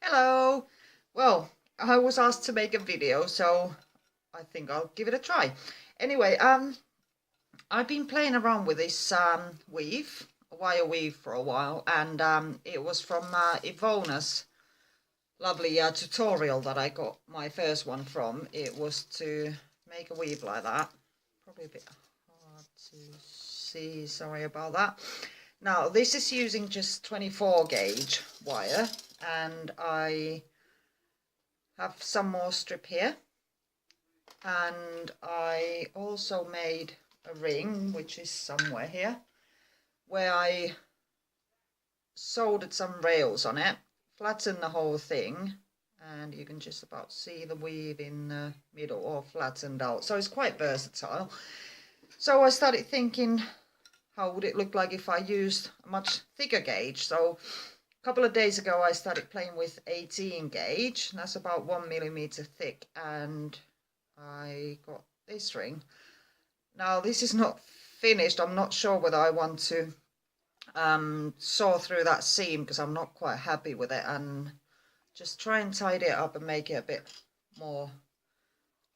Hello! Well, I was asked to make a video, so I think I'll give it a try. Anyway, I've been playing around with this weave, a wire weave for a while, and it was from Ivona's lovely tutorial that I got my first one from. It was to make a weave like that. Probably a bit hard to see, sorry about that. Now, this is using just 24 gauge wire, and I have some more strip here, and I also made a ring, which is somewhere here, where I soldered some rails on it, flattened the whole thing, and you can just about see the weave in the middle, or flattened out, so it's quite versatile. So I started thinking, how would it look like if I used a much thicker gauge? So a couple of days ago I started playing with 18 gauge, that's about 1mm thick, and I got this ring. Now this is not finished. I'm not sure whether I want to saw through that seam because I'm not quite happy with it, and just try and tidy it up and make it a bit more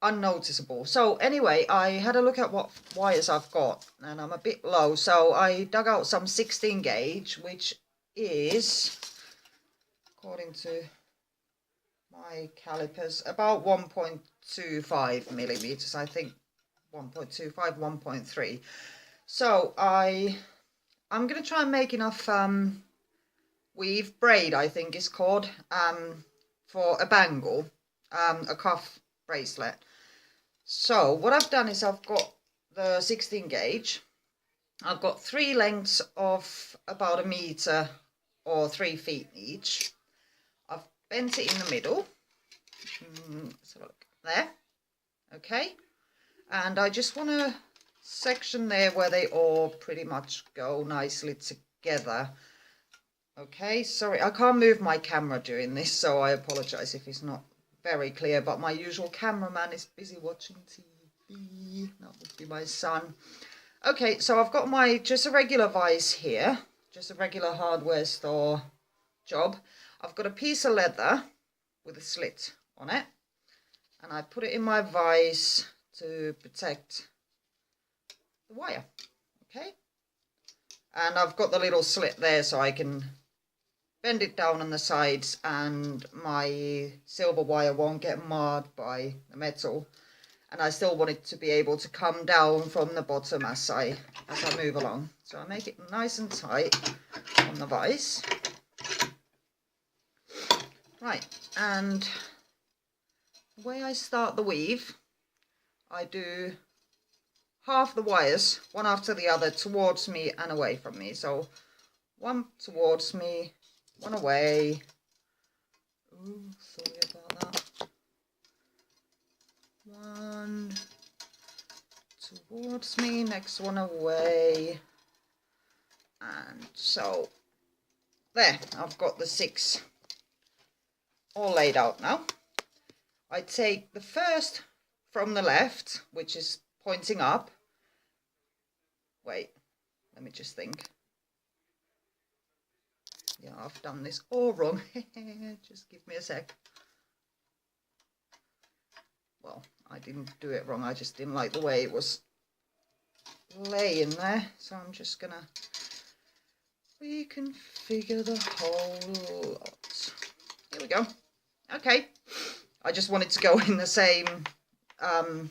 unnoticeable. So anyway, I had a look at what wires I've got, and I'm a bit low, so I dug out some 16 gauge, which is, according to my calipers, about 1.25 millimeters, I think 1.25, 1.3. So I'm going to try and make enough weave, braid I think is called, for a bangle, a cuff bracelet. So what I've done is I've got the 16 gauge. I've got 3 lengths of about 1 meter or 3 feet each. I've bent it in the middle. Let's have a look there. Okay, and I just want to section there where they all pretty much go nicely together. Okay, sorry, I can't move my camera during this, so I apologize if it's not very clear, but my usual cameraman is busy watching TV. That would be my son. Okay, so I've got my just a regular vise here, just a regular hardware store job. I've got a piece of leather with a slit on it, and I put it in my vise to protect the wire. Okay, and I've got the little slit there so I can bend it down on the sides and my silver wire won't get marred by the metal, and I still want it to be able to come down from the bottom as I move along. So I make it nice and tight on the vise. Right, and the way I start the weave, I do half the wires, one after the other, towards me and away from me. So one towards me, one away. Ooh, sorry about that. One towards me, next one away. And so there, I've got the 6 all laid out now. I take the first from the left, which is pointing up. Wait, let me just think. Yeah, I've done this all wrong. Just give me a sec. Well, I didn't do it wrong, I just didn't like the way it was laying there. So I'm just gonna reconfigure the whole lot. Here we go. Okay, I just wanted to go in the same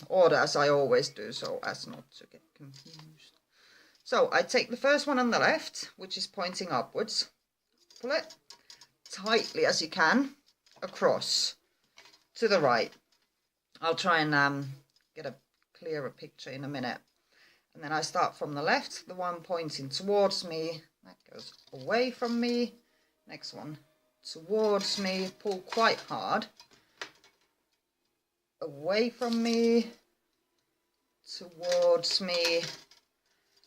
order as I always do, so as not to get confused. So I take the first one on the left, which is pointing upwards, pull it tightly as you can across to the right. I'll try and get a clearer picture in a minute. And then I start from the left, the one pointing towards me, that goes away from me. Next one towards me, pull quite hard, away from me, towards me,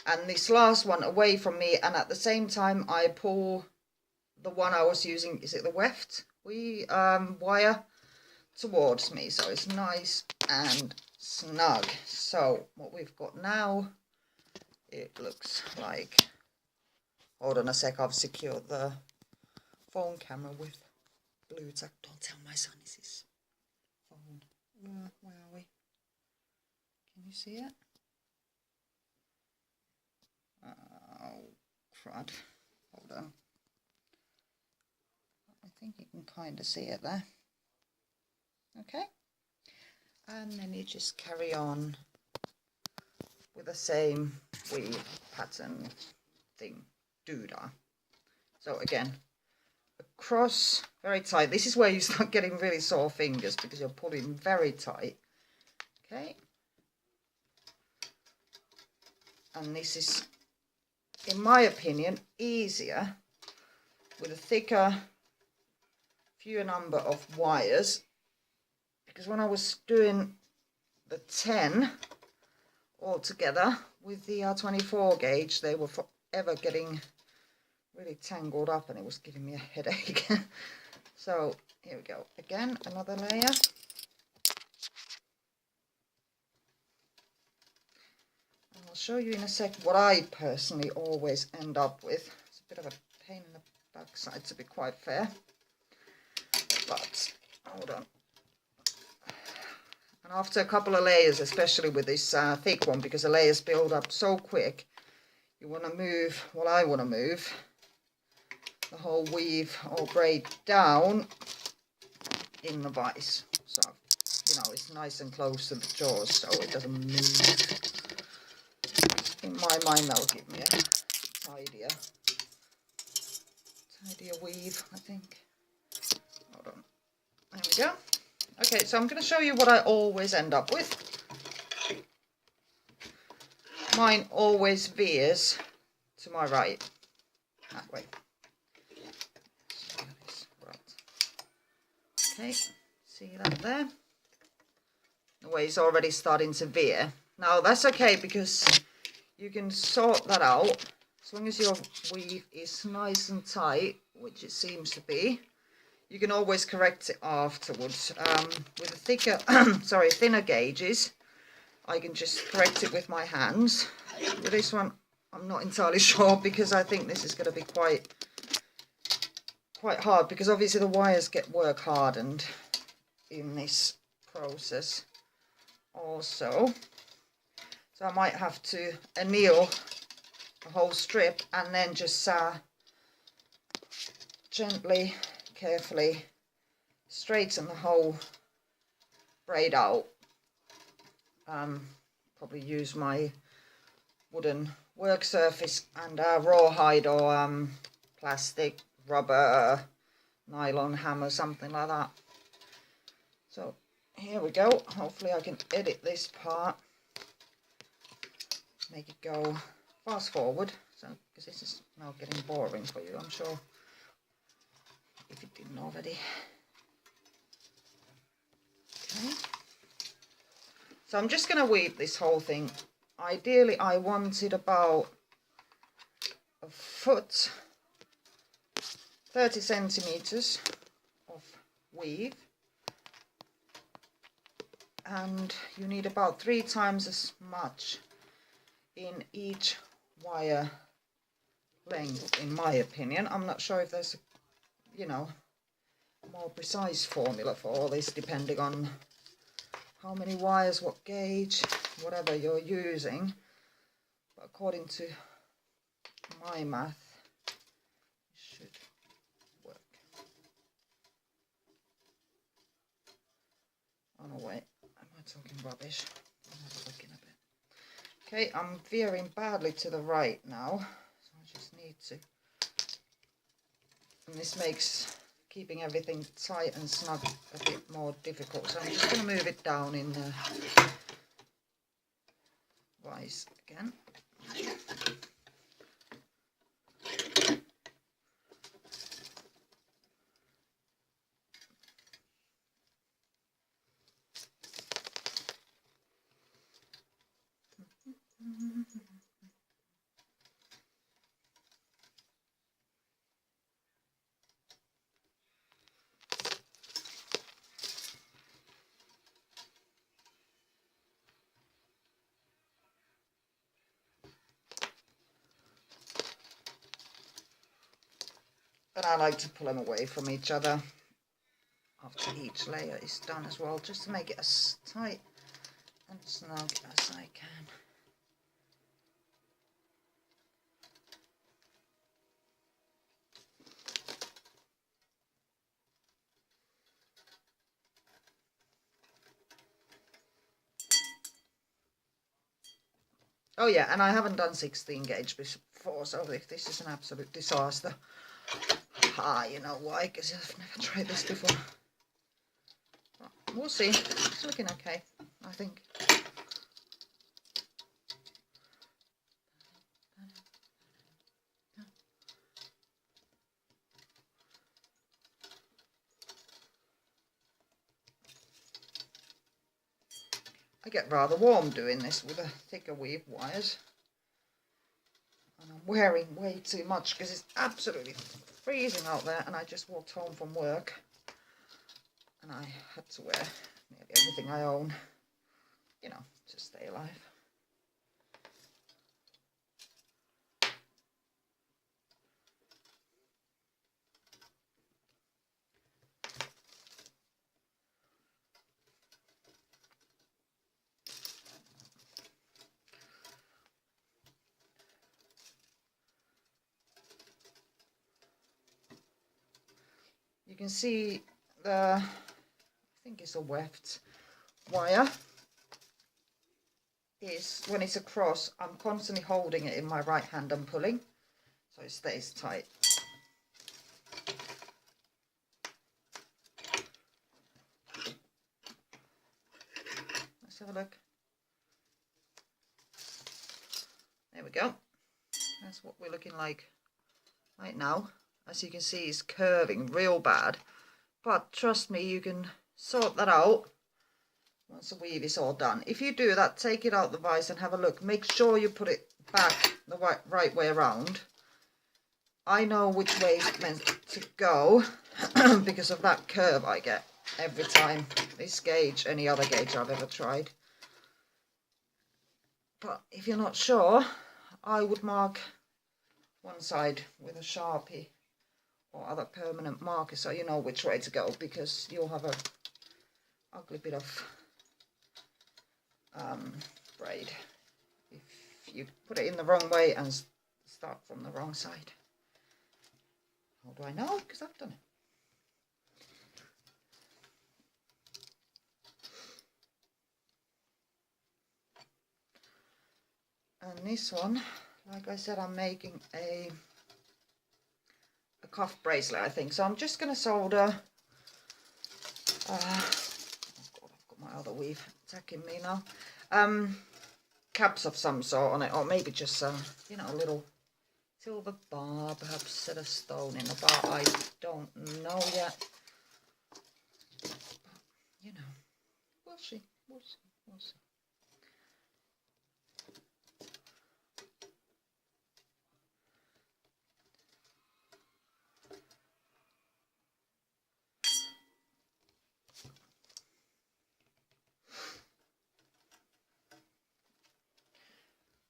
and this last one away from me, and at the same time I pull the one I was using, is it the weft wire, towards me, so it's nice and snug. So what we've got now, it looks like, hold on a sec, I've secured the phone camera with glue tack. Don't tell my son it's his phone. Where are we? Can you see it? Oh, crud. Hold on. I think you can kind of see it there. Okay. And then you just carry on with the same weave pattern thing, doodah. So again, across very tight. This is where you start getting really sore fingers because you're pulling very tight. Okay. And this is, in my opinion, easier with a thicker, fewer number of wires, because when I was doing the 10 all together with the 24 gauge, they were forever getting really tangled up and it was giving me a headache. So here we go, again another layer. And I'll show you in a sec what I personally always end up with. It's a bit of a pain in the backside, to be quite fair, but hold on. And after a couple of layers, especially with this thick one, because the layers build up so quick, you want to move, well, I want to move the whole weave or braid down in the vise, so you know it's nice and close to the jaws so it doesn't move. In my mind that'll give me a tidier weave, I think. Hold on, there we go. Okay, so I'm going to show you what I always end up with. Mine always veers to my right, that way. Okay, see that there? The way it's already starting to veer. Now that's okay because you can sort that out as long as your weave is nice and tight, which it seems to be. You can always correct it afterwards. With the thicker, thinner gauges, I can just correct it with my hands. With this one, I'm not entirely sure because I think this is going to be quite hard, because obviously the wires get work hardened in this process also. So I might have to anneal the whole strip and then just gently, carefully straighten the whole braid out. Probably use my wooden work surface and rawhide or plastic, rubber, nylon hammer, something like that. So here we go. Hopefully I can edit this part, make it go fast forward, so because this is now getting boring for you, I'm sure, if it didn't already. Okay, so I'm just going to weave this whole thing. Ideally I wanted about a foot, 30 centimeters of weave, and you need about 3 times as much in each wire length, in my opinion. I'm not sure if there's a, you know, more precise formula for all this, depending on how many wires, what gauge, whatever you're using, but according to my math, it should work. Oh no, wait, am I talking rubbish? I'll have a look in a bit. Okay, I'm veering badly to the right now, so I just need to, and this makes keeping everything tight and snug a bit more difficult, so I'm just going to move it down in the vise again. And I like to pull them away from each other. after each layer is done as well, just to make it as tight and snug as I can. Oh yeah, and I haven't done 16 gauge before, so if this is an absolute disaster, you know why, because I've never tried this before. But we'll see. It's looking okay, I think. I get rather warm doing this with the thicker weave wires. And I'm wearing way too much because it's absolutely freezing out there, and I just walked home from work and I had to wear nearly everything I own, you know, to stay alive. You can see the, I think it's a weft wire, is when it's across, I'm constantly holding it in my right hand and pulling, so it stays tight. Let's have a look. There we go. That's what we're looking like right now. As you can see, it's curving real bad, but trust me, you can sort that out once the weave is all done. If you do that, take it out the vise and have a look. Make sure you put it back the right way around. I know which way it's meant to go because of that curve I get every time. This gauge, any other gauge I've ever tried. But if you're not sure, I would mark one side with a Sharpie or other permanent marker so you know which way to go, because you'll have a ugly bit of braid if you put it in the wrong way and start from the wrong side. How do I know? Because I've done it. And this one, like I said, I'm making a cuff bracelet, I think. So I'm just going to solder, oh God, I've got my other weave attacking me now, caps of some sort on it, or maybe just some, you know, a little silver bar, perhaps set a stone in the bar, I don't know yet, but, you know, we'll see, we'll see, we'll see.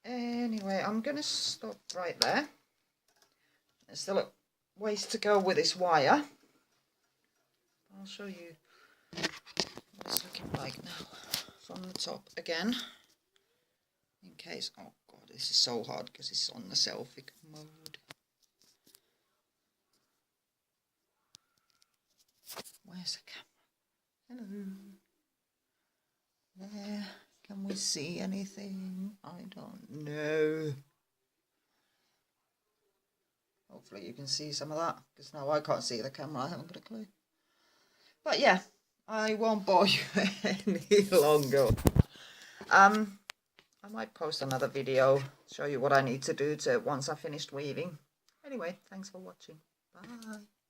Anyway, I'm going to stop right there. There's still a ways to go with this wire. I'll show you what it's looking like now from the top again. In case, oh God, this is so hard because it's on the selfie mode. Where's the camera? Hello. There. Can we see anything? I don't know. Hopefully you can see some of that, because now I can't see the camera, I haven't got a clue. But yeah, I won't bore you any longer. I might post another video, show you what I need to do to once I've finished weaving. Anyway, thanks for watching. Bye.